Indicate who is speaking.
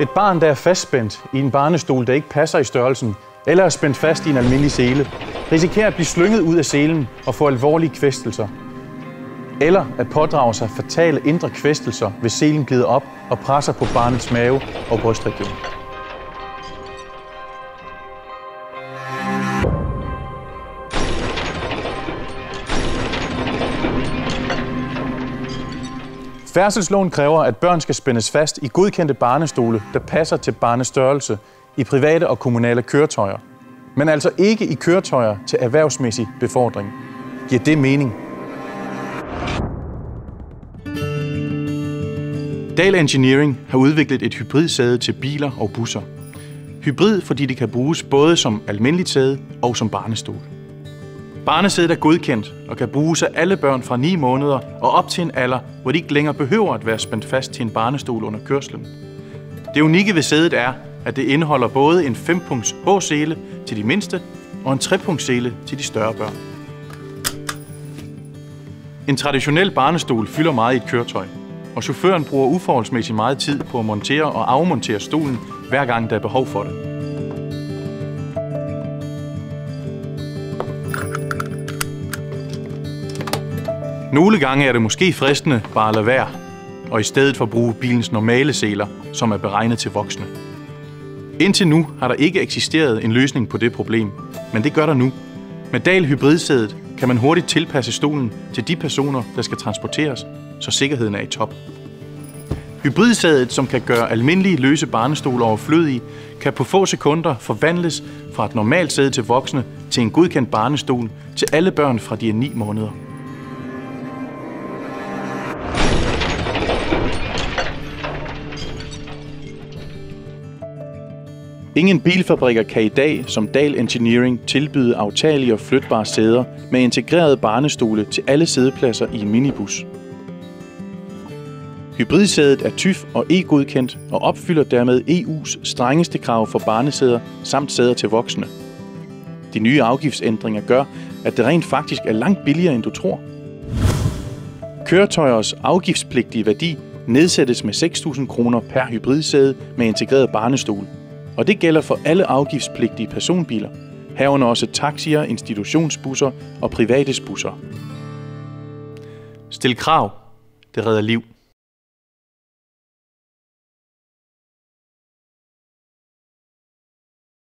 Speaker 1: Et barn, der er fastspændt i en barnestol, der ikke passer i størrelsen, eller er spændt fast i en almindelig sele, risikerer at blive slynget ud af selen og få alvorlige kvæstelser. Eller at pådrage sig fatale indre kvæstelser, hvis selen glider op og presser på barnets mave og brystregion. Færdselsloven kræver, at børn skal spændes fast i godkendte barnestole, der passer til barnets størrelse i private og kommunale køretøjer. Men altså ikke i køretøjer til erhvervsmæssig befordring. Giver det mening? Dahl Engineering har udviklet et hybridsæde til biler og busser. Hybrid, fordi det kan bruges både som almindeligt sæde og som barnestol. Barnesædet er godkendt og kan bruges af alle børn fra 9 måneder og op til en alder, hvor de ikke længere behøver at være spændt fast til en barnestol under kørslen. Det unikke ved sædet er, at det indeholder både en 5-punkts H-sele til de mindste og en 3-punkts sele til de større børn. En traditionel barnestol fylder meget i et køretøj, og chaufføren bruger uforholdsmæssigt meget tid på at montere og afmontere stolen, hver gang der er behov for det. Nogle gange er det måske fristende bare at lade være, og i stedet for bruge bilens normale seler, som er beregnet til voksne. Indtil nu har der ikke eksisteret en løsning på det problem, men det gør der nu. Med Dahl hybridsædet kan man hurtigt tilpasse stolen til de personer, der skal transporteres, så sikkerheden er i top. Hybridsædet, som kan gøre almindelige løse barnestoler overflødige, kan på få sekunder forvandles fra et normalt sæde til voksne til en godkendt barnestol til alle børn fra de er 9 måneder. Ingen bilfabrikker kan i dag, som Dahl Engineering, tilbyde aftagelige og flytbare sæder med integrerede barnestole til alle sædepladser i en minibus. Hybridsædet er TÜV og E-godkendt og opfylder dermed EU's strengeste krav for barnesæder samt sæder til voksne. De nye afgiftsændringer gør, at det rent faktisk er langt billigere, end du tror. Køretøjers afgiftspligtige værdi nedsættes med 6.000 kroner per hybridsæde med integreret barnestol. Og det gælder for alle afgiftspligtige personbiler, herunder også taxier, institutionsbusser og private busser. Stil krav. Det redder liv.